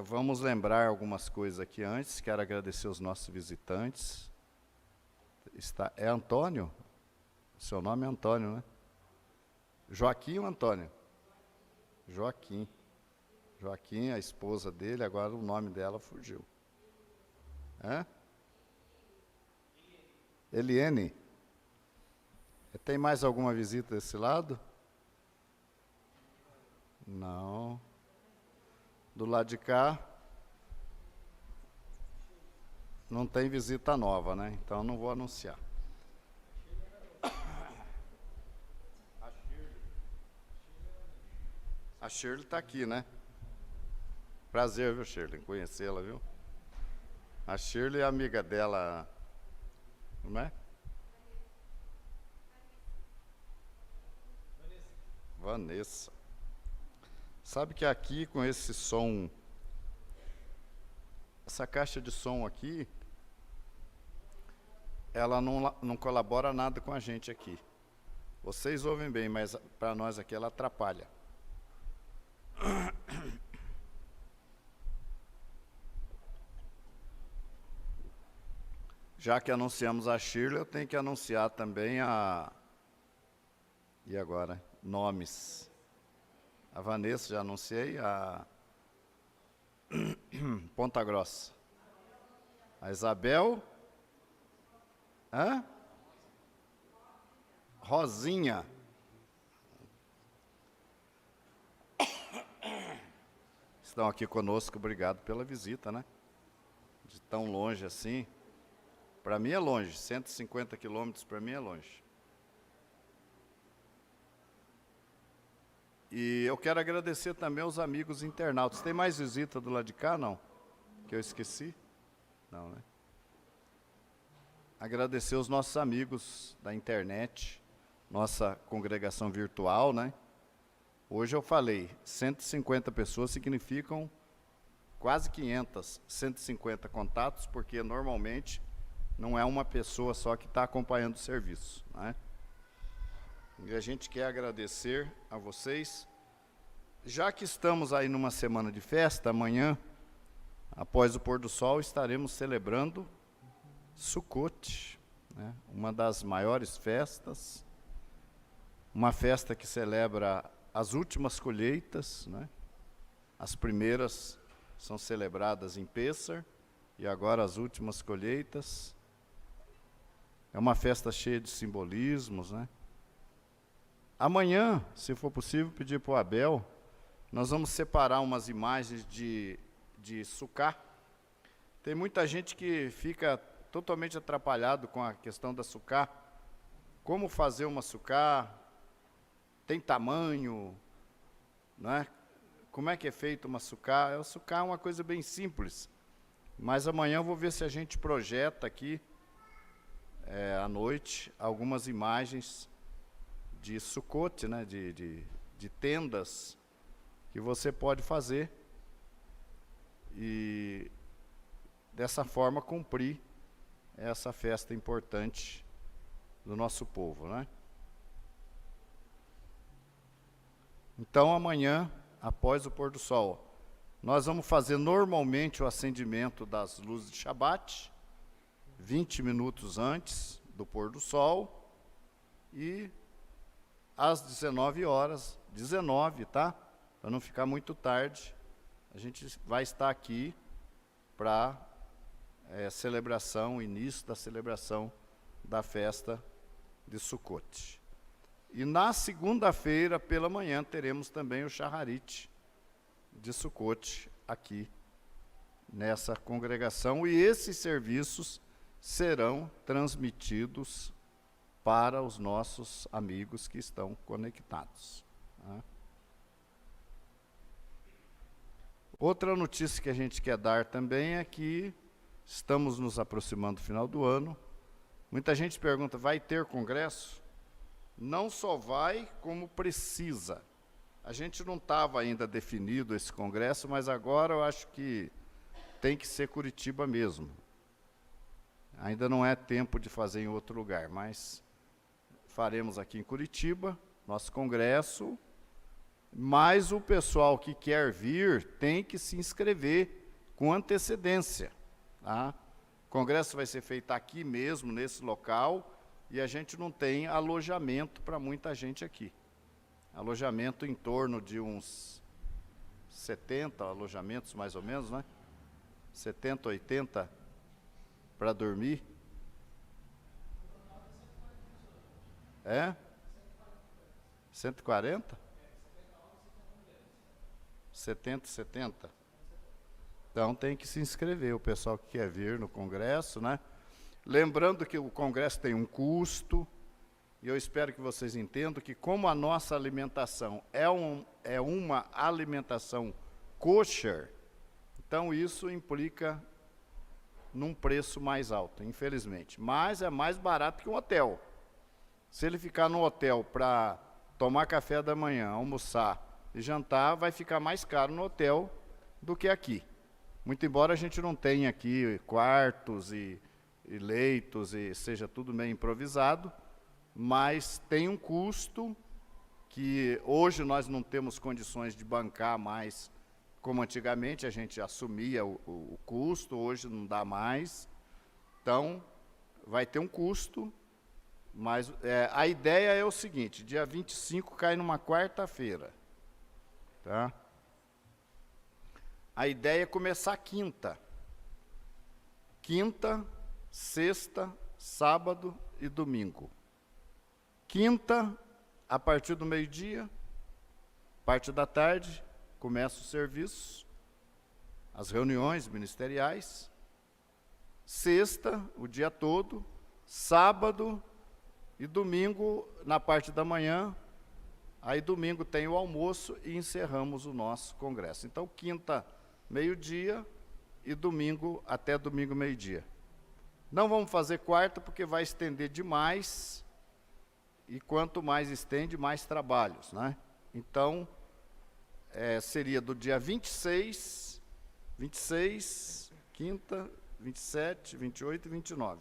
Vamos lembrar algumas coisas aqui antes. Quero agradecer os nossos visitantes. É Antônio? Seu nome é Antônio, né? Joaquim ou Antônio? Joaquim. Joaquim, a esposa dele, agora o nome dela fugiu. Eliene. Tem mais alguma visita desse lado? Não. Do lado de cá, não tem visita nova, né? Então não vou anunciar. A Shirley está aqui, né? Prazer, viu, Shirley, em conhecê-la, viu? A Shirley é amiga dela, não é? Vanessa. Sabe que aqui, com esse som, essa caixa de som aqui, ela não colabora nada com a gente aqui. Vocês ouvem bem, mas para nós aqui ela atrapalha. Já que anunciamos a Shirley, eu tenho que anunciar também a... E agora? Nomes. A Vanessa, já anunciei. A Ponta Grossa. A Isabel. Rosinha. Estão aqui conosco, obrigado pela visita, né? De tão longe assim. Para mim é longe, 150 quilômetros para mim é longe. E eu quero agradecer também aos amigos internautas. Tem mais visita do lado de cá, não? Que eu esqueci? Não, né? Agradecer os nossos amigos da internet, nossa congregação virtual, né? Hoje eu falei, 150 pessoas significam quase 500, 150 contatos, porque normalmente não é uma pessoa só que está acompanhando o serviço, né? E a gente quer agradecer a vocês. Já que estamos aí numa semana de festa, amanhã, após o pôr do sol, estaremos celebrando Sukkot, né? Uma das maiores festas, uma festa que celebra as últimas colheitas, né? As primeiras são celebradas em Pêssar, e agora as últimas colheitas. É uma festa cheia de simbolismos, né? Amanhã, se for possível, pedir para o Abel, nós vamos separar umas imagens de Sukkah. Tem muita gente que fica totalmente atrapalhado com a questão da Sukkah. Como fazer uma Sukkah? Tem tamanho? Né? Como é que é feita uma Sukkah? A Sukkah é uma coisa bem simples. Mas amanhã eu vou ver se a gente projeta aqui, à noite, algumas imagens de Sukkot, né, de tendas que você pode fazer e dessa forma cumprir essa festa importante do nosso povo, né? Então amanhã, após o pôr do sol, nós vamos fazer normalmente o acendimento das luzes de Shabat, 20 minutos antes do pôr do sol, e às 19 horas, 19, tá? Para não ficar muito tarde, a gente vai estar aqui para celebração, início da celebração da festa de Sukkot. E na segunda-feira, pela manhã, teremos também o Shacharit de Sukkot aqui, nessa congregação, e esses serviços serão transmitidos para os nossos amigos que estão conectados. Né? Outra notícia que a gente quer dar também é que estamos nos aproximando do final do ano. Muita gente pergunta, vai ter congresso? Não só vai, como precisa. A gente não estava ainda definido esse congresso, mas agora eu acho que tem que ser Curitiba mesmo. Ainda não é tempo de fazer em outro lugar, mas faremos aqui em Curitiba, nosso congresso, mas o pessoal que quer vir tem que se inscrever com antecedência. Tá? O congresso vai ser feito aqui mesmo, nesse local, e a gente não tem alojamento para muita gente aqui. Alojamento em torno de uns 70 alojamentos, mais ou menos, né? 70, 80 para dormir. É? 140? 70, 70? Então tem que se inscrever, o pessoal que quer vir no congresso, né? Lembrando que o congresso tem um custo, e eu espero que vocês entendam que como a nossa alimentação é uma alimentação kosher, então isso implica num preço mais alto, infelizmente. Mas é mais barato que um hotel. Se ele ficar no hotel para tomar café da manhã, almoçar e jantar, vai ficar mais caro no hotel do que aqui. Muito embora a gente não tenha aqui quartos e leitos e seja tudo meio improvisado, mas tem um custo que hoje nós não temos condições de bancar mais como antigamente, a gente assumia o custo, hoje não dá mais. Então, vai ter um custo, mas a ideia é o seguinte, dia 25 cai numa quarta-feira. Tá? A ideia é começar quinta. Quinta, sexta, sábado e domingo. Quinta, a partir do meio-dia, parte da tarde, começa o serviço, as reuniões ministeriais. Sexta, o dia todo. Sábado e domingo, na parte da manhã. Aí domingo tem o almoço e encerramos o nosso congresso. Então, quinta, meio-dia e domingo, até domingo, meio-dia. Não vamos fazer quarta, porque vai estender demais, e quanto mais estende, mais trabalhos, né? Então, seria do dia 26, quinta, 27, 28 e 29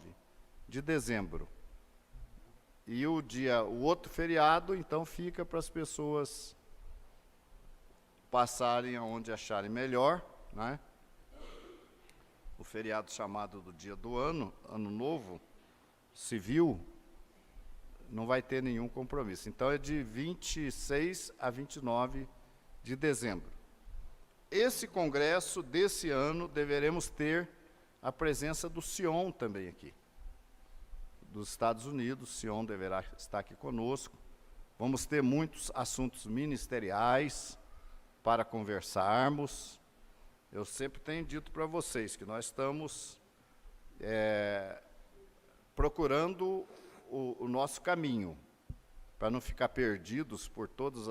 de dezembro. E o outro feriado, então, fica para as pessoas passarem aonde acharem melhor, né? O feriado chamado do dia do ano, Ano Novo, civil, não vai ter nenhum compromisso. Então, é de 26 a 29 de dezembro. Esse congresso desse ano, deveremos ter a presença do Sion também aqui, dos Estados Unidos. O Sion deverá estar aqui conosco. Vamos ter muitos assuntos ministeriais para conversarmos. Eu sempre tenho dito para vocês que nós estamos procurando o nosso caminho, para não ficar perdidos por todos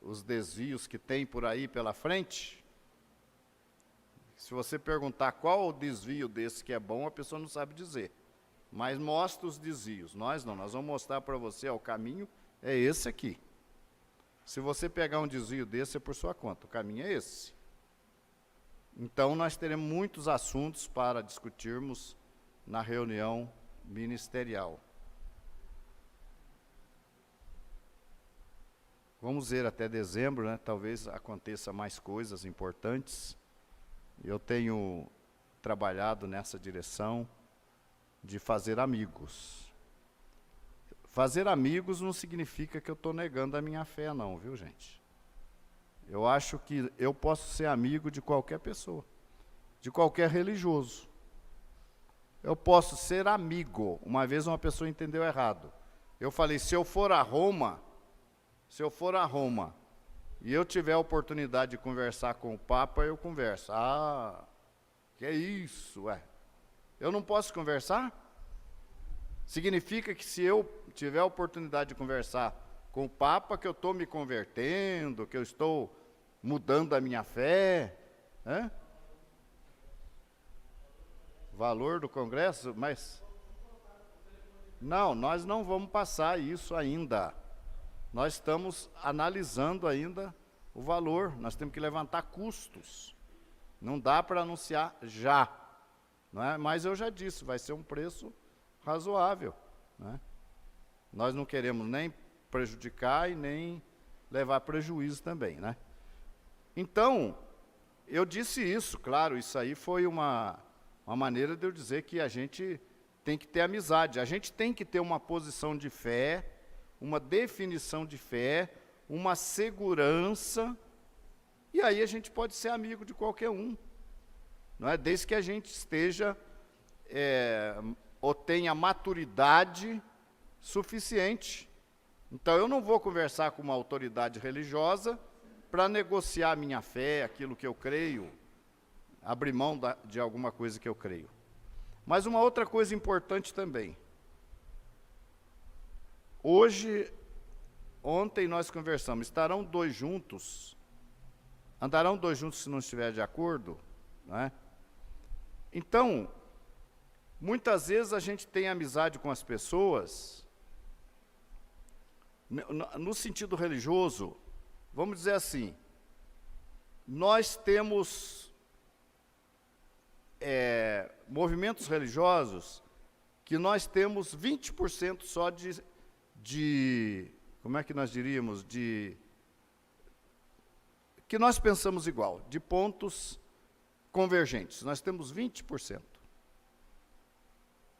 os desvios que tem por aí pela frente. Se você perguntar qual o desvio desse que é bom, a pessoa não sabe dizer. Mas mostra os desvios. Nós não, nós vamos mostrar para você, o caminho é esse aqui. Se você pegar um desvio desse, é por sua conta, o caminho é esse. Então, nós teremos muitos assuntos para discutirmos na reunião ministerial. Vamos ver até dezembro, né? Talvez aconteça mais coisas importantes. Eu tenho trabalhado nessa direção de fazer amigos. Fazer amigos não significa que eu estou negando a minha fé, não, viu, gente? Eu acho que eu posso ser amigo de qualquer pessoa, de qualquer religioso. Eu posso ser amigo. Uma vez uma pessoa entendeu errado. Eu falei, se eu for a Roma, e eu tiver a oportunidade de conversar com o Papa, eu converso. Ah, que é isso, eu não posso conversar? Significa que se eu tiver a oportunidade de conversar com o Papa, que eu estou me convertendo, que eu estou mudando a minha fé, Valor do congresso, mas... Não, nós não vamos passar isso ainda. Nós estamos analisando ainda o valor, nós temos que levantar custos. Não dá para anunciar já, não é? Mas eu já disse, vai ser um preço razoável, né? Nós não queremos nem prejudicar e nem levar prejuízo também, né? Então, eu disse isso, claro, isso aí foi uma maneira de eu dizer que a gente tem que ter amizade, a gente tem que ter uma posição de fé, uma definição de fé, uma segurança, e aí a gente pode ser amigo de qualquer um, não é? Desde que a gente esteja, ou tenha maturidade suficiente. Então, eu não vou conversar com uma autoridade religiosa para negociar a minha fé, aquilo que eu creio, abrir mão de alguma coisa que eu creio. Mas uma outra coisa importante também. Ontem nós conversamos, andarão dois juntos se não estiver de acordo, não é? Então, muitas vezes a gente tem amizade com as pessoas, no sentido religioso, vamos dizer assim, nós temos movimentos religiosos que nós temos 20% só como é que nós diríamos, que nós pensamos igual, de pontos convergentes. Nós temos 20%.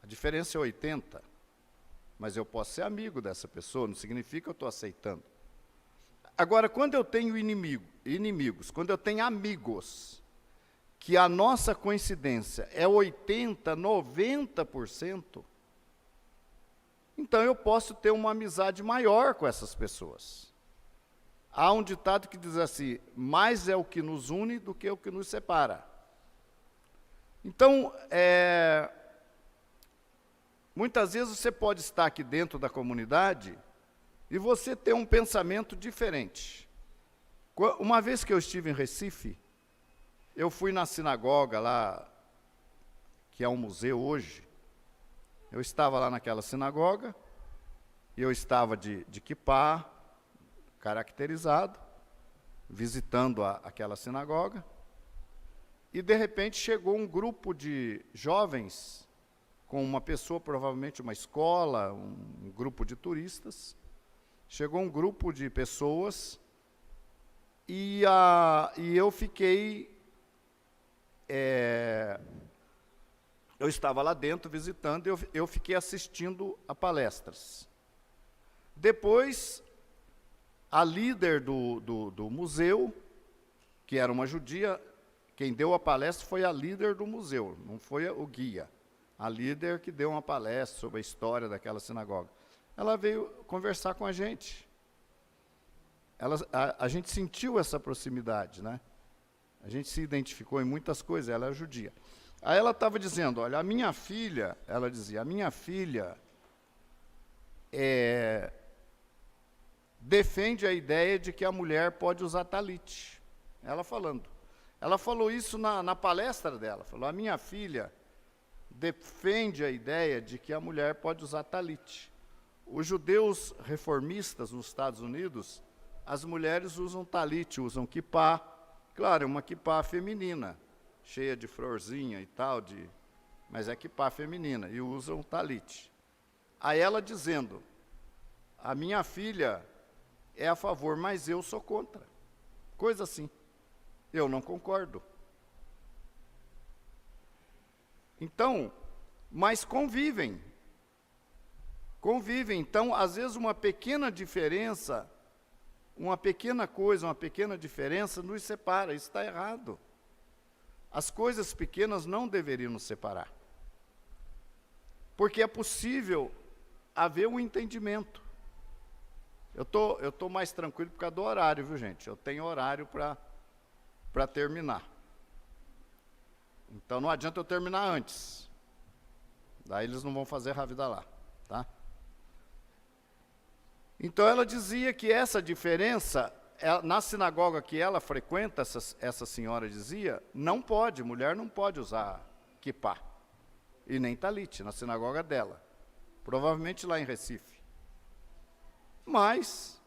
A diferença é 80%. Mas eu posso ser amigo dessa pessoa, não significa que eu estou aceitando. Agora, quando eu tenho inimigos, quando eu tenho amigos, que a nossa coincidência é 80%, 90%, então eu posso ter uma amizade maior com essas pessoas. Há um ditado que diz assim, mais é o que nos une do que o que nos separa. Então, muitas vezes você pode estar aqui dentro da comunidade e você ter um pensamento diferente. Uma vez que eu estive em Recife, eu fui na sinagoga lá, que é um museu hoje. Eu estava lá naquela sinagoga, e eu estava de quipá, caracterizado, visitando aquela sinagoga, e de repente chegou um grupo de jovens, com uma pessoa, provavelmente uma escola, um grupo de turistas. Chegou um grupo de pessoas e eu fiquei... eu estava lá dentro visitando, eu fiquei assistindo a palestras. Depois, a líder do museu, que era uma judia, quem deu a palestra foi a líder do museu, não foi o guia. A líder que deu uma palestra sobre a história daquela sinagoga. Ela veio conversar com a gente. A gente sentiu essa proximidade, né? A gente se identificou em muitas coisas, ela é judia. Aí ela estava dizendo, olha, a minha filha, ela dizia, a minha filha defende a ideia de que a mulher pode usar talite. Ela falando. Ela falou isso na palestra dela, falou, a minha filha defende a ideia de que a mulher pode usar talite. Os judeus reformistas nos Estados Unidos, as mulheres usam talite, usam quipá. Claro, é uma quipá feminina, cheia de florzinha e tal, mas é quipá feminina, e usam talite. Aí ela dizendo, a minha filha é a favor, mas eu sou contra. Coisa assim. Eu não concordo. Então, mas convivem. Convivem. Então, às vezes, uma pequena diferença, uma pequena coisa, uma pequena diferença nos separa. Isso está errado. As coisas pequenas não deveriam nos separar. Porque é possível haver um entendimento. Eu tô mais tranquilo por causa do horário, viu, gente? Eu tenho horário para terminar. Então, não adianta eu terminar antes. Daí eles não vão fazer Ravida lá, tá? Então, ela dizia que essa diferença, na sinagoga que ela frequenta, essa senhora dizia, não pode, mulher não pode usar quipá. E nem talite, na sinagoga dela. Provavelmente lá em Recife. Mas,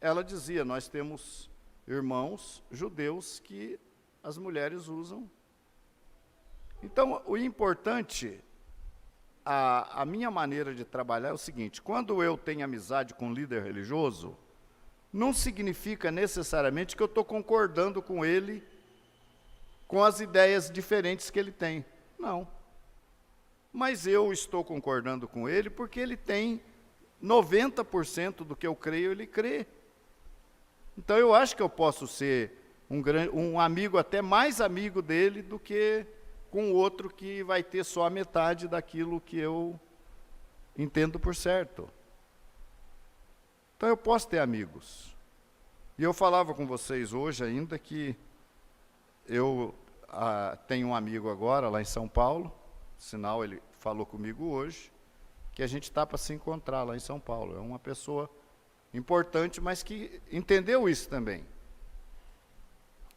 ela dizia, nós temos irmãos judeus que as mulheres usam. Então, o importante a minha maneira de trabalhar é o seguinte: quando eu tenho amizade com um líder religioso, não significa necessariamente que eu estou concordando com ele, com as ideias diferentes que ele tem. Não. Mas eu estou concordando com ele porque ele tem 90% do que eu creio, ele crê. Então eu acho que eu posso ser um amigo, até mais amigo dele do que com o outro que vai ter só a metade daquilo que eu entendo por certo. Então eu posso ter amigos. E eu falava com vocês hoje ainda que eu tenho um amigo agora lá em São Paulo, sinal ele falou comigo hoje, que a gente está para se encontrar lá em São Paulo. É uma pessoa importante, mas que entendeu isso também,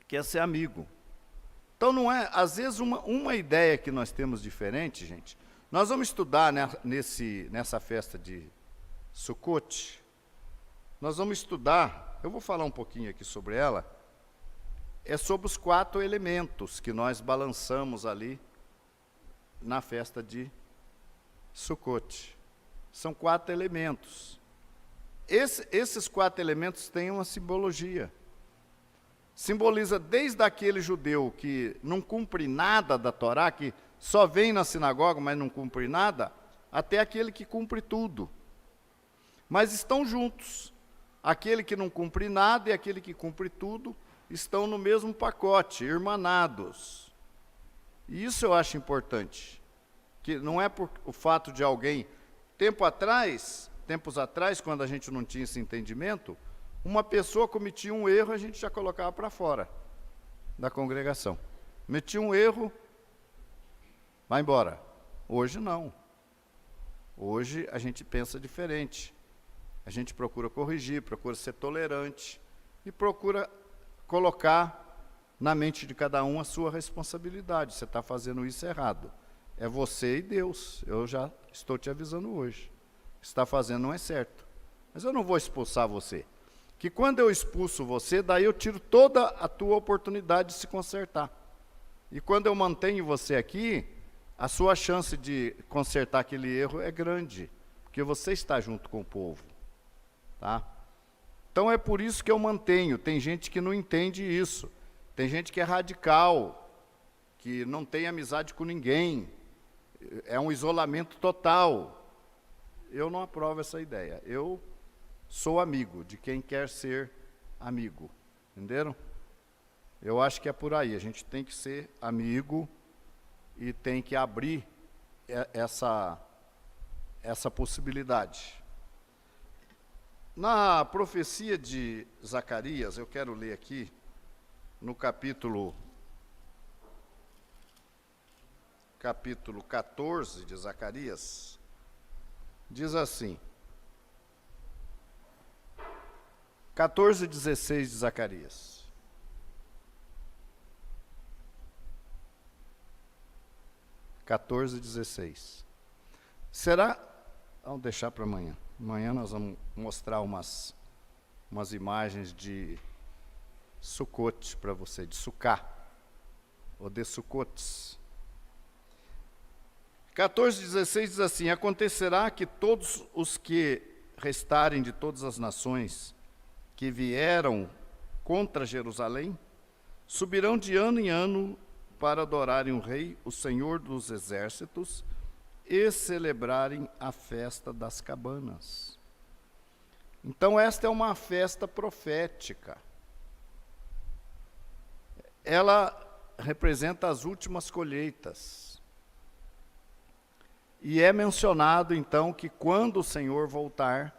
quer ser amigo. Então não é, às vezes uma ideia que nós temos diferente, gente, nós vamos estudar, né, nessa festa de Sukkot, nós vamos estudar, eu vou falar um pouquinho aqui sobre ela, é sobre os 4 elementos que nós balançamos ali na festa de Sukkot. São 4 elementos. Esses 4 elementos têm uma simbologia. Simboliza desde aquele judeu que não cumpre nada da Torá, que só vem na sinagoga, mas não cumpre nada, até aquele que cumpre tudo. Mas estão juntos. Aquele que não cumpre nada e aquele que cumpre tudo estão no mesmo pacote, irmanados. E isso eu acho importante, que não é por o fato de alguém... Tempos atrás, quando a gente não tinha esse entendimento, uma pessoa cometia um erro, a gente já colocava para fora da congregação. Metia um erro, vai embora. Hoje não. Hoje a gente pensa diferente. A gente procura corrigir, procura ser tolerante e procura colocar na mente de cada um a sua responsabilidade. Você está fazendo isso errado. É você e Deus. Eu já estou te avisando hoje. O que você está fazendo não é certo. Mas eu não vou expulsar você. Que quando eu expulso você, daí eu tiro toda a tua oportunidade de se consertar. E quando eu mantenho você aqui, a sua chance de consertar aquele erro é grande. Porque você está junto com o povo. Tá? Então é por isso que eu mantenho. Tem gente que não entende isso. Tem gente que é radical, que não tem amizade com ninguém. É um isolamento total. Eu não aprovo essa ideia. Eu sou amigo de quem quer ser amigo. Entenderam? Eu acho que é por aí. A gente tem que ser amigo e tem que abrir essa possibilidade. Na profecia de Zacarias, eu quero ler aqui, no capítulo 14 de Zacarias, diz assim, 14:16 de Zacarias. Será? Vamos deixar para amanhã. Amanhã nós vamos mostrar umas imagens de Sukkot para você, de Sukkah, ou de Sukkotes. 14:16 diz assim: acontecerá que todos os que restarem de todas as nações que vieram contra Jerusalém subirão de ano em ano para adorarem o Rei, o Senhor dos Exércitos, e celebrarem a festa das cabanas. Então esta é uma festa profética. Ela representa as últimas colheitas. E é mencionado então que quando o Senhor voltar,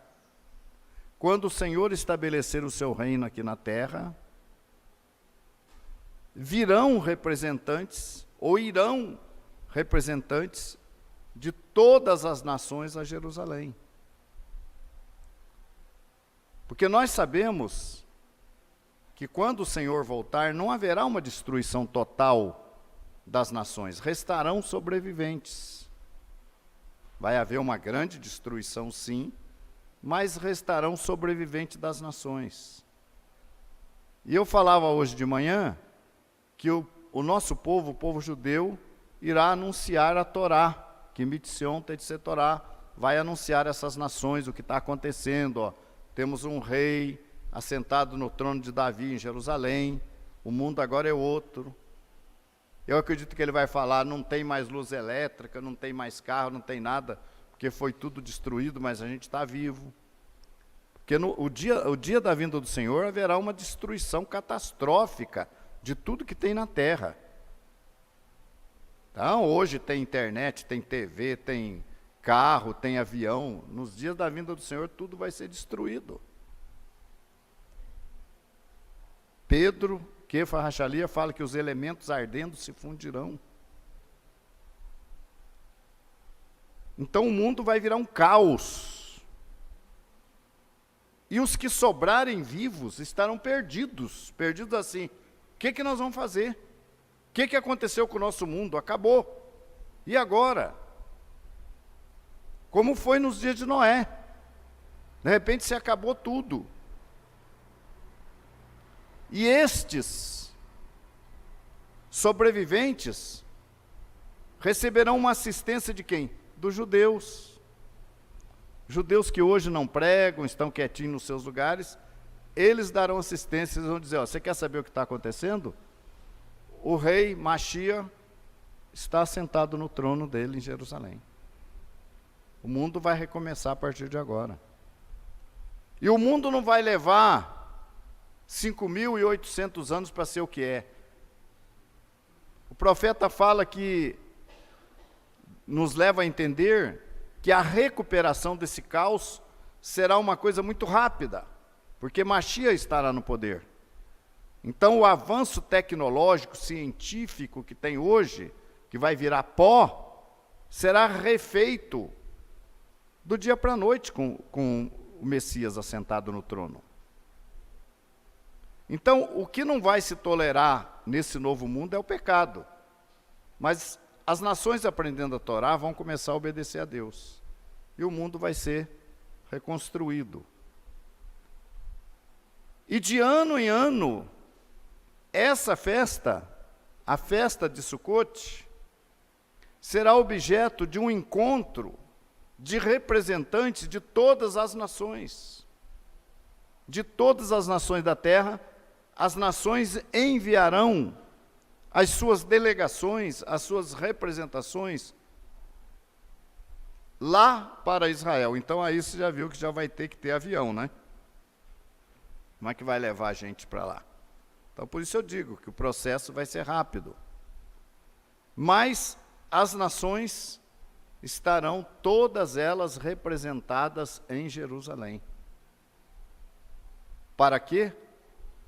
quando o Senhor estabelecer o seu reino aqui na terra, virão representantes, ou irão representantes de todas as nações a Jerusalém. Porque nós sabemos que quando o Senhor voltar, não haverá uma destruição total das nações, restarão sobreviventes. Vai haver uma grande destruição, sim, mas restarão sobreviventes das nações. E eu falava hoje de manhã que o nosso povo, o povo judeu, irá anunciar a Torá que Mitzion Tetsetorá vai anunciar essas nações, o que está acontecendo. Ó. Temos um rei assentado no trono de Davi em Jerusalém, o mundo agora é outro. Eu acredito que ele vai falar, não tem mais luz elétrica, não tem mais carro, não tem nada, porque foi tudo destruído, mas a gente está vivo. Porque o dia da vinda do Senhor haverá uma destruição catastrófica de tudo que tem na terra. Então, hoje tem internet, tem TV, tem carro, tem avião. Nos dias da vinda do Senhor, tudo vai ser destruído. Pedro, Kefa Rachalia, fala que os elementos ardendo se fundirão. Então, o mundo vai virar um caos. E os que sobrarem vivos estarão perdidos. Perdidos assim. O que nós vamos fazer? O que aconteceu com o nosso mundo? Acabou. E agora? Como foi nos dias de Noé? De repente se acabou tudo. E estes sobreviventes receberão uma assistência de quem? Dos judeus. Judeus que hoje não pregam, estão quietinhos nos seus lugares, eles darão assistência, eles vão dizer, ó, você quer saber o que está acontecendo? O rei Machia está sentado no trono dele em Jerusalém. O mundo vai recomeçar a partir de agora. E o mundo não vai levar 5.800 anos para ser o que é. O profeta fala que nos leva a entender que a recuperação desse caos será uma coisa muito rápida, porque Machia estará no poder. Então, o avanço tecnológico, científico que tem hoje, que vai virar pó, será refeito do dia para a noite com o Messias assentado no trono. Então, o que não vai se tolerar nesse novo mundo é o pecado. Mas as nações, aprendendo a Torá, vão começar a obedecer a Deus. E o mundo vai ser reconstruído. E de ano em ano, essa festa, a festa de Sucote, será objeto de um encontro de representantes de todas as nações. De todas as nações da terra, as nações enviarão as suas delegações, as suas representações lá para Israel. Então aí você já viu que já vai ter que ter avião, né? Como é que vai levar a gente para lá? Então por isso eu digo que o processo vai ser rápido. Mas as nações estarão todas elas representadas em Jerusalém. Para quê?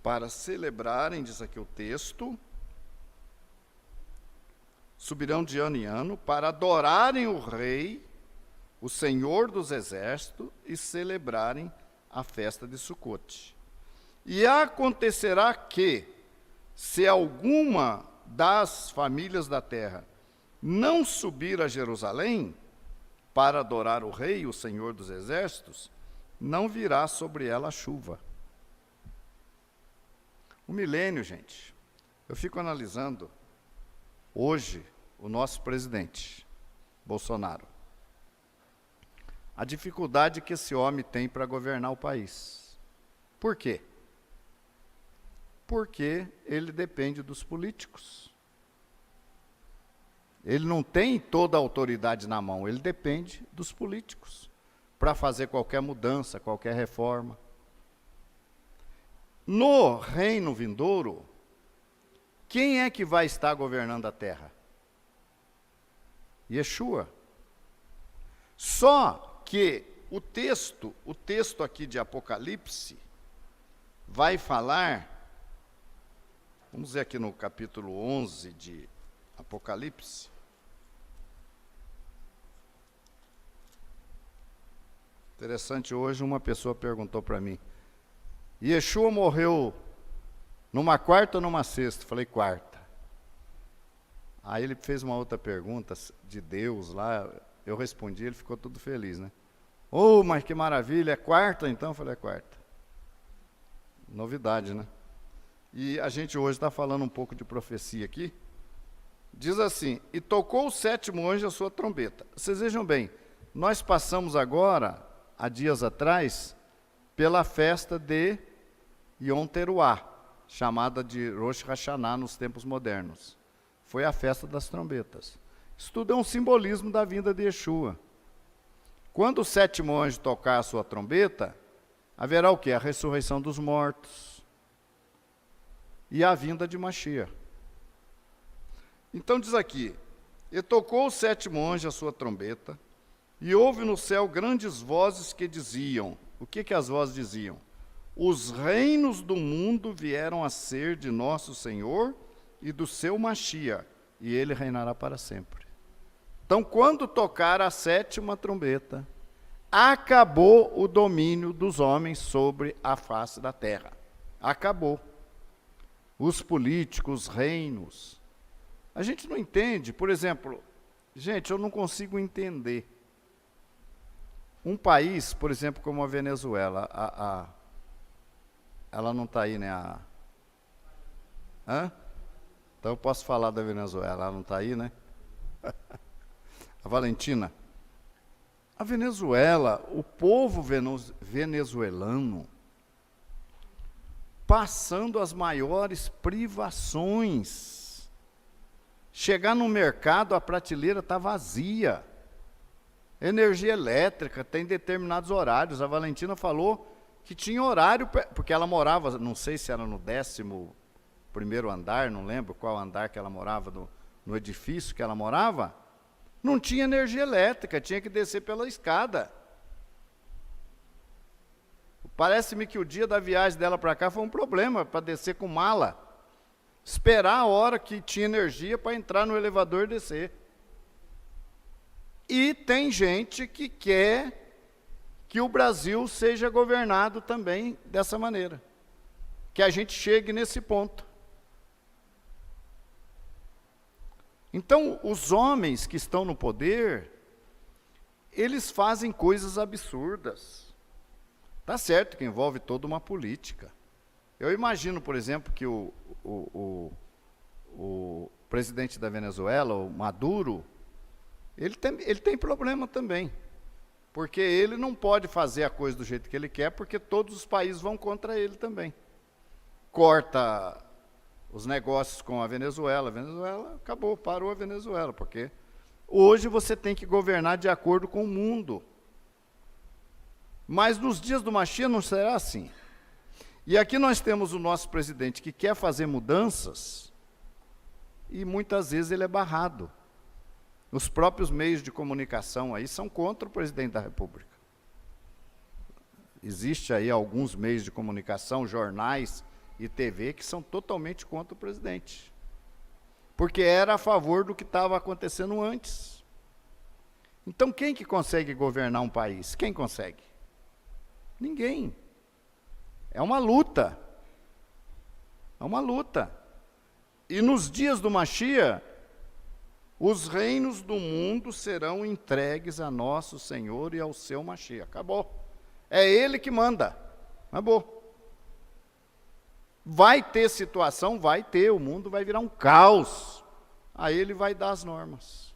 Para celebrarem, diz aqui o texto, subirão de ano em ano para adorarem o rei, o Senhor dos exércitos, e celebrarem a festa de Sucote. E acontecerá que, se alguma das famílias da terra não subir a Jerusalém para adorar o rei, o Senhor dos exércitos, não virá sobre ela a chuva. O milênio, gente, eu fico analisando hoje o nosso presidente, Bolsonaro. A dificuldade que esse homem tem para governar o país. Por quê? Porque ele depende dos políticos. Ele não tem toda a autoridade na mão, ele depende dos políticos para fazer qualquer mudança, qualquer reforma. No reino vindouro, quem é que vai estar governando a terra? Yeshua. Só que o texto aqui de Apocalipse, vai falar, vamos ver aqui no capítulo 11 de Apocalipse, interessante, hoje uma pessoa perguntou para mim, Yeshua morreu numa quarta ou numa sexta? Falei, quarta. Aí ele fez uma outra pergunta de Deus lá, eu respondi, ele ficou todo feliz, né? Oh, mas que maravilha, é quarta então? Falei, é quarta. Novidade, né? E a gente hoje está falando um pouco de profecia aqui, Diz assim: e tocou o sétimo anjo a sua trombeta. Vocês vejam bem, nós passamos agora, há dias atrás, pela festa de Yom Teruah, chamada de Rosh Hashanah nos tempos modernos. Foi a festa das trombetas. Isso tudo é um simbolismo da vinda de Yeshua. Quando o sétimo anjo tocar a sua trombeta, haverá o quê? A ressurreição dos mortos e a vinda de Mashiach. Então diz aqui: e tocou o sétimo anjo a sua trombeta, e houve no céu grandes vozes que diziam. O que as vozes diziam? Os reinos do mundo vieram a ser de nosso Senhor e do seu Mashiach, e ele reinará para sempre. Então, quando tocar a sétima trombeta, acabou o domínio dos homens sobre a face da terra. Acabou. Os políticos, os reinos. A gente não entende, por exemplo, gente, eu não consigo entender. Um país, por exemplo, como a Venezuela, ela não está aí, né? Então eu posso falar da Venezuela, ela não está aí, né? A Valentina. A Venezuela, o povo venezuelano, passando as maiores privações. Chegar no mercado, a prateleira está vazia. Energia elétrica, tem determinados horários. A Valentina falou que tinha horário, porque ela morava, não sei se era no 11º andar, não lembro qual andar que ela morava, no edifício que ela morava, não tinha energia elétrica, tinha que descer pela escada. Parece-me que o dia da viagem dela para cá foi um problema, para descer com mala. Esperar a hora que tinha energia para entrar no elevador e descer. E tem gente que quer que o Brasil seja governado também dessa maneira. Que a gente chegue nesse ponto. Então, os homens que estão no poder, eles fazem coisas absurdas. Tá certo que envolve toda uma política. Eu imagino, por exemplo, que o presidente da Venezuela, o Maduro, ele tem problema também. Porque ele não pode fazer a coisa do jeito que ele quer, porque todos os países vão contra ele também. Corta os negócios com a Venezuela acabou, parou a Venezuela, porque hoje você tem que governar de acordo com o mundo. Mas nos dias do Mashiach não será assim. E aqui nós temos o nosso presidente que quer fazer mudanças e muitas vezes ele é barrado. Os próprios meios de comunicação aí são contra o presidente da República. Existe aí alguns meios de comunicação, jornais e TV que são totalmente contra o presidente. Porque era a favor do que estava acontecendo antes. Então quem que consegue governar um país? Quem consegue? Ninguém. É uma luta. É uma luta. E nos dias do Mashiach, os reinos do mundo serão entregues a nosso Senhor e ao seu Mashiach. Acabou. É Ele que manda. Acabou. Vai ter situação? Vai ter. O mundo vai virar um caos. Aí Ele vai dar as normas.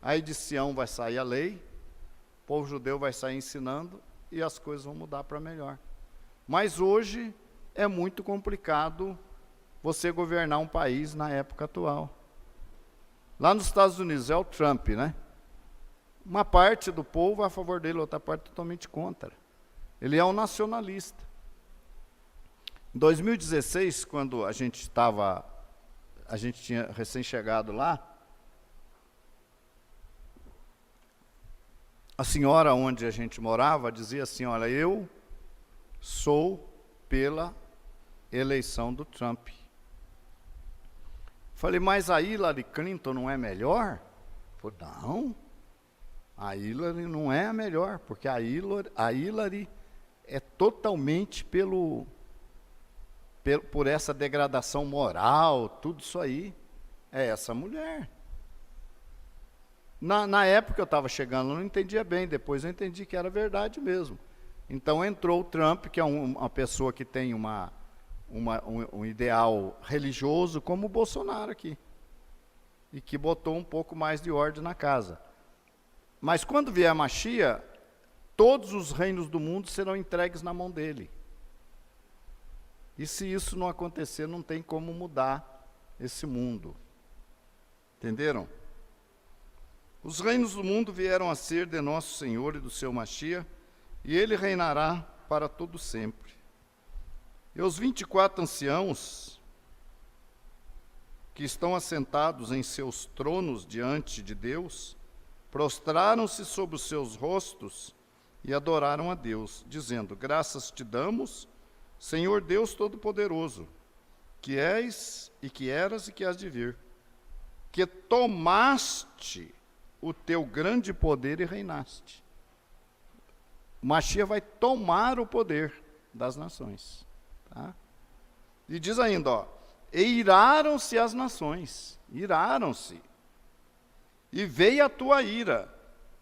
Aí de Sião vai sair a lei, o povo judeu vai sair ensinando e as coisas vão mudar para melhor. Mas hoje é muito complicado você governar um país na época atual. Lá nos Estados Unidos é o Trump, né? Uma parte do povo é a favor dele, outra parte totalmente contra. Ele é um nacionalista. Em 2016, quando a gente tinha recém-chegado lá, a senhora onde a gente morava dizia assim, olha, eu sou pela eleição do Trump. Falei, mas a Hillary Clinton não é melhor? Falei, não, a Hillary não é a melhor, porque a Hillary é totalmente por essa degradação moral, tudo isso aí, é essa mulher. Na época eu estava chegando, eu não entendia bem, depois eu entendi que era verdade mesmo. Então entrou o Trump, que é uma pessoa que tem um ideal religioso, como o Bolsonaro aqui. e que botou um pouco mais de ordem na casa. Mas quando vier a Mashiach, todos os reinos do mundo serão entregues na mão dele. E se isso não acontecer, não tem como mudar esse mundo. Entenderam? Os reinos do mundo vieram a ser de nosso Senhor e do seu Mashiach, e ele reinará para todo sempre. E os 24 anciãos que estão assentados em seus tronos diante de Deus, prostraram-se sobre os seus rostos e adoraram a Deus, dizendo: graças te damos, Senhor Deus Todo-Poderoso, que és e que eras e que hás de vir, que tomaste o teu grande poder e reinaste. O Mashiach vai tomar o poder das nações. Tá? E diz ainda, e iraram-se as nações, iraram-se, e veio a tua ira,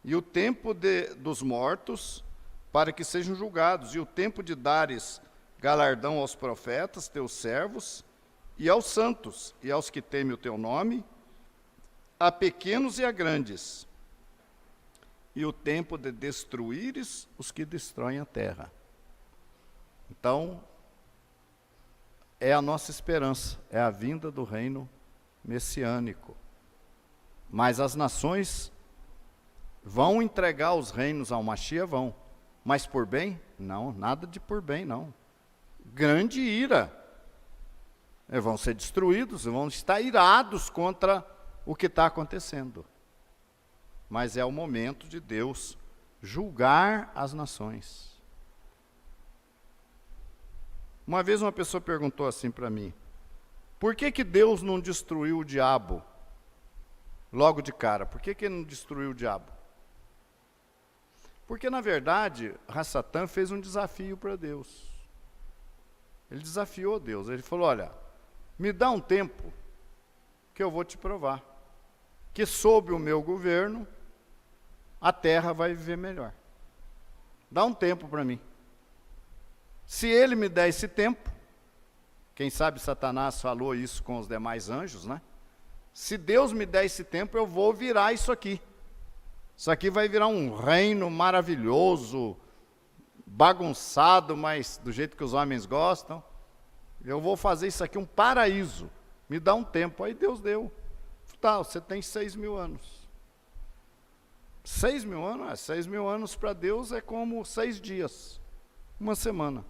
e o tempo dos mortos, para que sejam julgados, e o tempo de dares galardão aos profetas, teus servos, e aos santos, e aos que temem o teu nome, a pequenos e a grandes, e o tempo de destruíres os que destroem a terra. Então, é a nossa esperança, é a vinda do reino messiânico. Mas as nações vão entregar os reinos ao Mashiach, vão. Mas por bem? Não, nada de por bem, não. Grande ira. Vão ser destruídos, vão estar irados contra o que está acontecendo. Mas é o momento de Deus julgar as nações. Uma vez uma pessoa perguntou assim para mim: por que Deus não destruiu o diabo logo de cara? Por que ele não destruiu o diabo? Porque, na verdade, Hassatan fez um desafio para Deus. Ele desafiou Deus. Ele falou: olha, me dá um tempo que eu vou te provar que sob o meu governo a terra vai viver melhor. Dá um tempo para mim. Se ele me der esse tempo, quem sabe Satanás falou isso com os demais anjos, né? Se Deus me der esse tempo, eu vou virar isso aqui. Isso aqui vai virar um reino maravilhoso, bagunçado, mas do jeito que os homens gostam. Eu vou fazer isso aqui um paraíso. Me dá um tempo. Aí Deus deu. Tá, você tem 6.000 anos. 6.000 anos? 6.000 anos para Deus é como 6 dias, uma semana.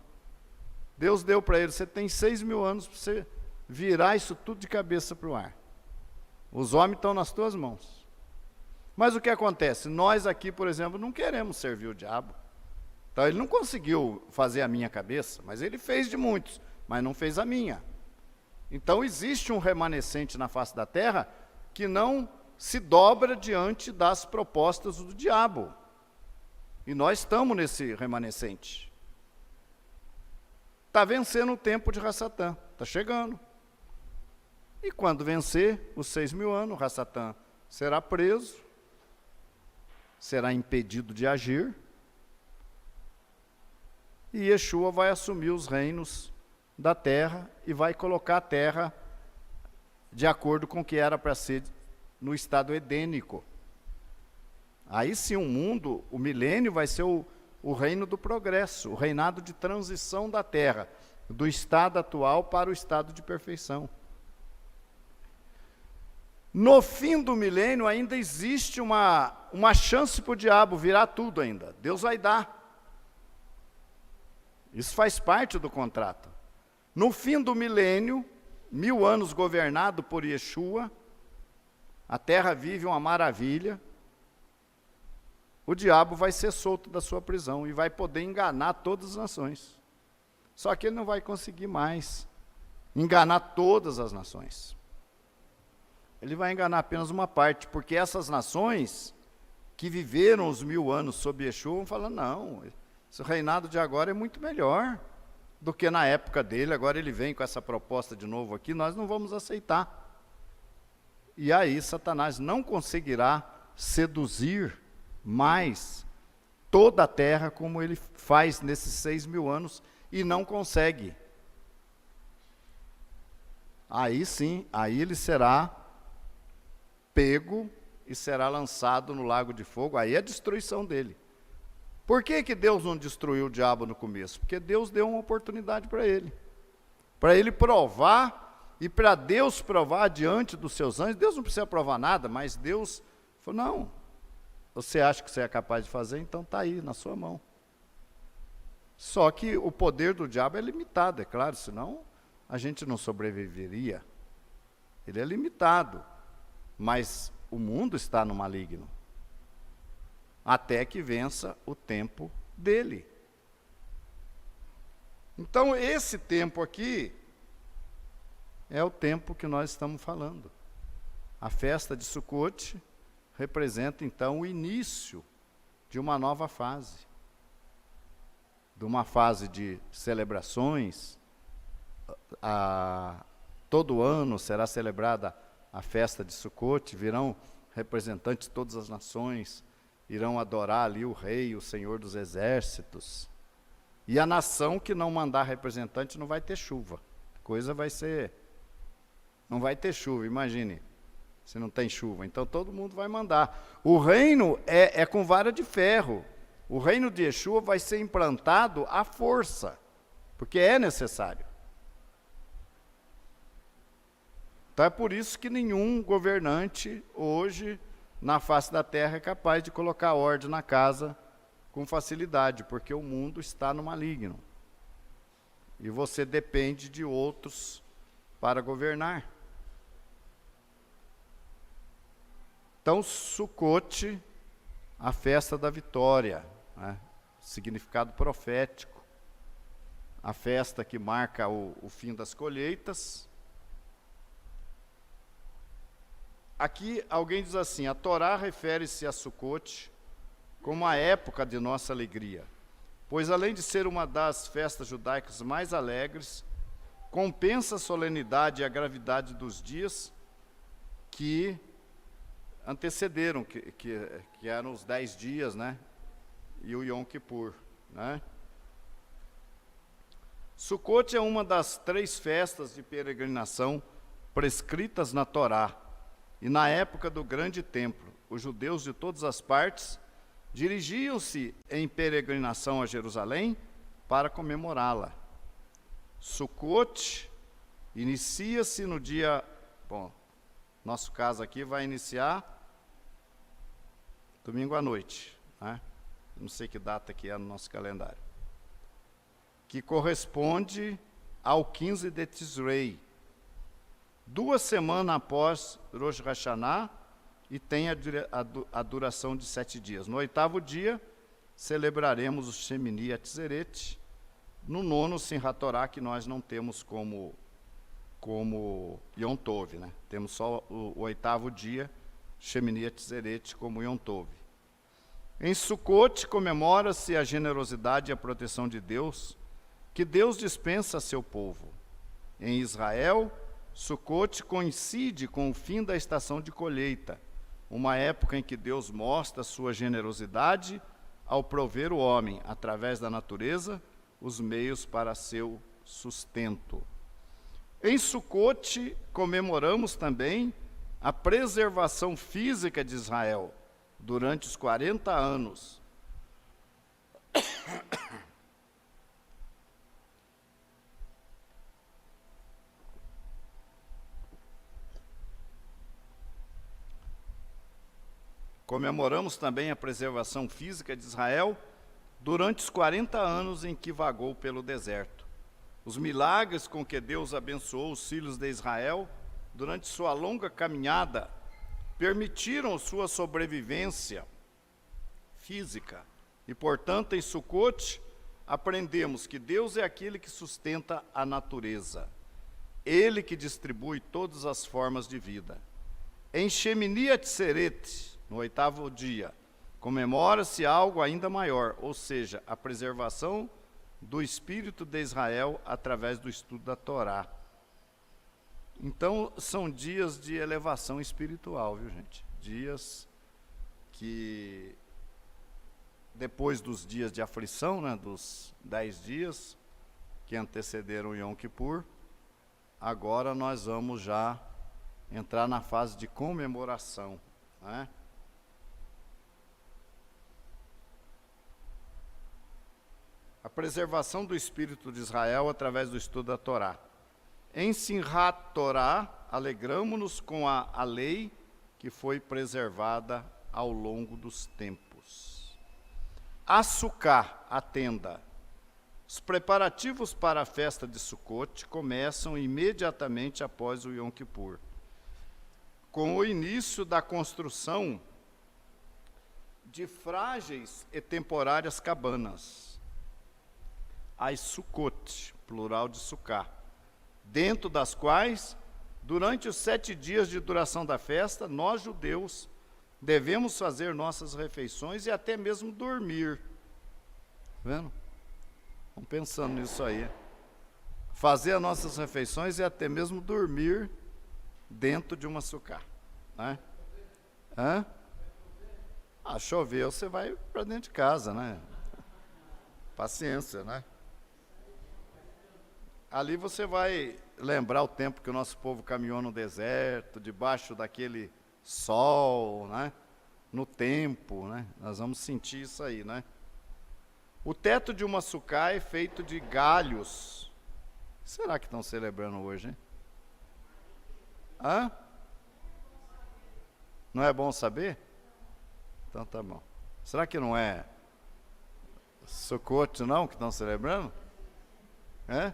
Deus deu para ele, você tem 6.000 anos para você virar isso tudo de cabeça para o ar. Os homens estão nas tuas mãos. Mas o que acontece? Nós aqui, por exemplo, não queremos servir o diabo. Então ele não conseguiu fazer a minha cabeça, mas ele fez de muitos, mas não fez a minha. Então existe um remanescente na face da terra que não se dobra diante das propostas do diabo. E nós estamos nesse remanescente. Está vencendo o tempo de Hassatan, está chegando. E quando vencer os 6.000 anos, Hassatan será preso, será impedido de agir, e Yeshua vai assumir os reinos da terra e vai colocar a terra de acordo com o que era para ser no estado edênico. Aí sim o mundo, o milênio vai ser o reino do progresso, o reinado de transição da terra, do estado atual para o estado de perfeição. No fim do milênio ainda existe uma chance para o diabo virar tudo ainda. Deus vai dar. Isso faz parte do contrato. No fim do milênio, 1000 anos governado por Yeshua, a terra vive uma maravilha, o diabo vai ser solto da sua prisão e vai poder enganar todas as nações. Só que ele não vai conseguir mais enganar todas as nações. Ele vai enganar apenas uma parte, porque essas nações que viveram os 1000 anos sob Yeshua vão falar: não, esse reinado de agora é muito melhor do que na época dele. Agora ele vem com essa proposta de novo aqui, nós não vamos aceitar. E aí Satanás não conseguirá seduzir mais toda a terra como ele faz nesses 6.000 anos, e não consegue. Aí sim, aí ele será pego e será lançado no lago de fogo. Aí é a destruição dele. Por que Deus não destruiu o diabo no começo? Porque Deus deu uma oportunidade para ele provar, e para Deus provar diante dos seus anjos. Deus não precisa provar nada, mas Deus falou, não, você acha que você é capaz de fazer? Então está aí, na sua mão. Só que o poder do diabo é limitado, é claro, senão a gente não sobreviveria. Ele é limitado, mas o mundo está no maligno, até que vença o tempo dele. Então, esse tempo aqui é o tempo que nós estamos falando. A festa de Sucote representa, então, o início de uma nova fase. De uma fase de celebrações. Todo ano será celebrada a festa de Sucote, virão representantes de todas as nações, irão adorar ali o rei, o Senhor dos exércitos. E a nação que não mandar representante não vai ter chuva. A coisa vai ser... Não vai ter chuva, imagine, se não tem chuva. Então todo mundo vai mandar. O reino é com vara de ferro. O reino de Yeshua vai ser implantado à força, porque é necessário. Então é por isso que nenhum governante hoje na face da terra é capaz de colocar ordem na casa com facilidade, porque o mundo está no maligno. E você depende de outros para governar. Então, Sucote, a festa da vitória, né? Significado profético. A festa que marca o fim das colheitas. Aqui alguém diz assim, a Torá refere-se a Sucote como a época de nossa alegria, pois além de ser uma das festas judaicas mais alegres, compensa a solenidade e a gravidade dos dias que antecederam, que eram os 10 dias, né? E o Yom Kippur, né? Sucote é uma das 3 festas de peregrinação prescritas na Torá. E na época do grande templo, os judeus de todas as partes dirigiam-se em peregrinação a Jerusalém para comemorá-la. Sucote inicia-se no dia... Bom, nosso caso aqui vai iniciar domingo à noite, né? Não sei que data que é no nosso calendário. Que corresponde ao 15 de Tisrei, 2 semanas após Rosh Hashanah, e tem a duração de 7 dias. No 8º dia, celebraremos o Shemini Atzeret. No 9º, Simchat Torah, que nós não temos como Yom Tov, né? Temos só o 8º dia, Shemini Atzeret, como Yom Tov. Em Sucote comemora-se a generosidade e a proteção de Deus, que Deus dispensa a seu povo. Em Israel, Sucote coincide com o fim da estação de colheita, uma época em que Deus mostra sua generosidade ao prover o homem, através da natureza, os meios para seu sustento. Em Sucote comemoramos também a preservação física de Israel durante os 40 anos. Comemoramos também a preservação física de Israel durante os 40 anos em que vagou pelo deserto. Os milagres com que Deus abençoou os filhos de Israel durante sua longa caminhada permitiram sua sobrevivência física. E, portanto, em Sucote, aprendemos que Deus é aquele que sustenta a natureza. Ele que distribui todas as formas de vida. Em Shemini Atzeret, no 8º dia, comemora-se algo ainda maior, ou seja, a preservação do espírito de Israel através do estudo da Torá. Então, são dias de elevação espiritual, viu, gente? Dias que, depois dos dias de aflição, né, dos 10 dias que antecederam o Yom Kippur, agora nós vamos já entrar na fase de comemoração, né? A preservação do espírito de Israel através do estudo da Torá. Em Simchat Torá, alegramo-nos com a lei que foi preservada ao longo dos tempos. A Sukká, a tenda. Os preparativos para a festa de Sukkot começam imediatamente após o Yom Kippur, com o início da construção de frágeis e temporárias cabanas, as Sukkot, plural de Sukkah, dentro das quais, durante os 7 dias de duração da festa, nós, judeus, devemos fazer nossas refeições e até mesmo dormir. Vendo? Vamos pensando nisso aí. Fazer as nossas refeições e até mesmo dormir dentro de uma sucá, né? Hã? Ah, choveu, você vai para dentro de casa, né? Paciência, né? Ali você vai lembrar o tempo que o nosso povo caminhou no deserto, debaixo daquele sol, né? No tempo, né? Nós vamos sentir isso aí, né? O teto de uma sucá é feito de galhos. O que será que estão celebrando hoje, hein? Hã? Não é bom saber? Então tá bom. Será que não é Sukkot não que estão celebrando? É?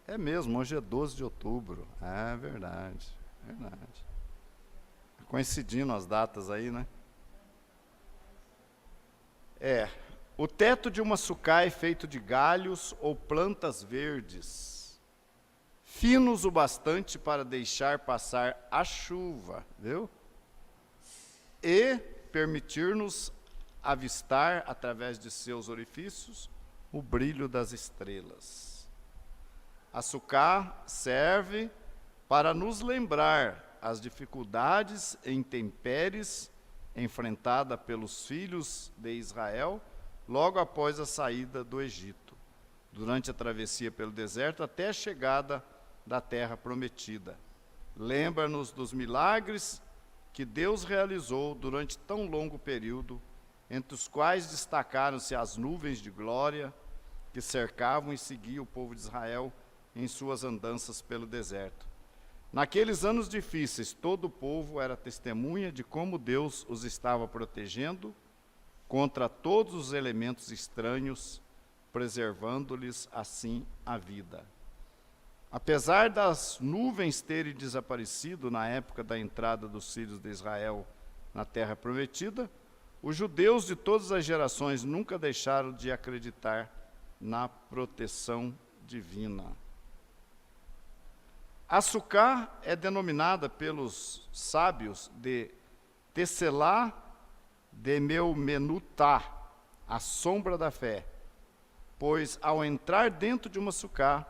É mesmo, hoje é 12 de outubro. É verdade, verdade. Coincidindo as datas aí, né? O teto de uma sucá é feito de galhos ou plantas verdes, finos o bastante para deixar passar a chuva, viu? E permitir-nos avistar, através de seus orifícios, o brilho das estrelas. A sucá serve para nos lembrar as dificuldades e intempéries enfrentada pelos filhos de Israel logo após a saída do Egito, durante a travessia pelo deserto até a chegada da terra prometida. Lembra-nos dos milagres que Deus realizou durante tão longo período, entre os quais destacaram-se as nuvens de glória que cercavam e seguiam o povo de Israel em suas andanças pelo deserto. Naqueles anos difíceis, todo o povo era testemunha de como Deus os estava protegendo contra todos os elementos estranhos, preservando-lhes assim a vida. Apesar das nuvens terem desaparecido na época da entrada dos filhos de Israel na terra prometida, os judeus de todas as gerações nunca deixaram de acreditar na proteção divina. A sucá é denominada pelos sábios de Tesselá de Meumenutá, a sombra da fé, pois ao entrar dentro de uma sucá,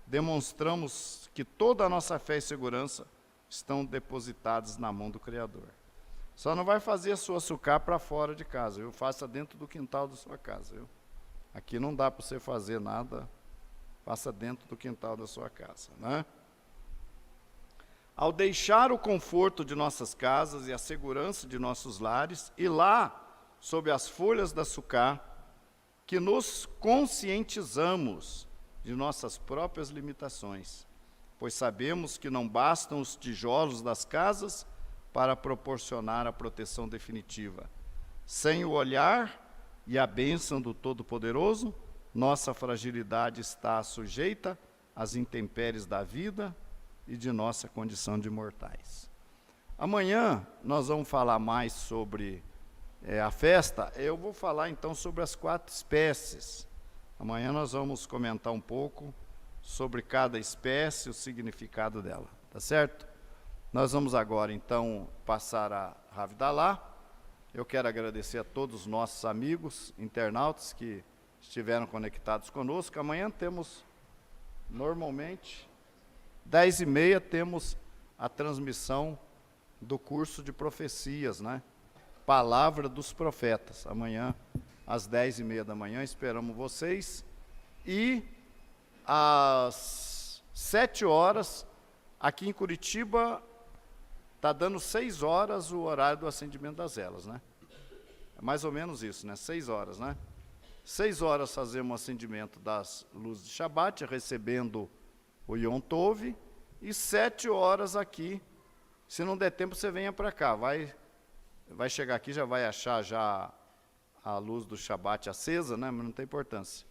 demonstramos que toda a nossa fé e segurança estão depositadas na mão do Criador. Só não vai fazer a sua sucá para fora de casa, viu? Faça dentro do quintal da sua casa, viu? Aqui não dá para você fazer nada, faça dentro do quintal da sua casa, né? Ao deixar o conforto de nossas casas e a segurança de nossos lares, e lá, sob as folhas da sucá, que nos conscientizamos de nossas próprias limitações, pois sabemos que não bastam os tijolos das casas para proporcionar a proteção definitiva. Sem o olhar e a bênção do Todo-Poderoso, nossa fragilidade está sujeita às intempéries da vida e de nossa condição de mortais. Amanhã nós vamos falar mais sobre a festa. Eu vou falar então sobre as 4 espécies. Amanhã nós vamos comentar um pouco sobre cada espécie, o significado dela, tá certo? Nós vamos agora então passar a Havdalah. Eu quero agradecer a todos os nossos amigos internautas que estiveram conectados conosco. Amanhã temos, normalmente, 10h30 temos a transmissão do curso de profecias, né? Palavra dos profetas. Amanhã, às 10h30 da manhã, esperamos vocês. E às 7 horas, aqui em Curitiba, está dando 6 horas o horário do acendimento das velas, né? É mais ou menos isso, né? 6 horas, né? 6 horas fazemos o acendimento das luzes de Shabbat, recebendo o Yom Tov, e 7 horas aqui. Se não der tempo, você venha para cá. Vai chegar aqui, já vai achar já a luz do Shabbat acesa, né? Mas não tem importância.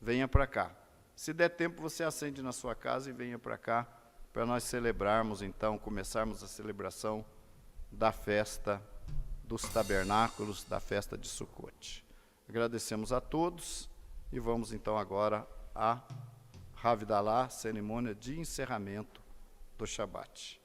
Venha para cá. Se der tempo, você acende na sua casa e venha para cá, para nós celebrarmos, então, começarmos a celebração da festa dos tabernáculos, da festa de Sukkot. Agradecemos a todos e vamos, então, agora a Havdalah, cerimônia de encerramento do Shabbat.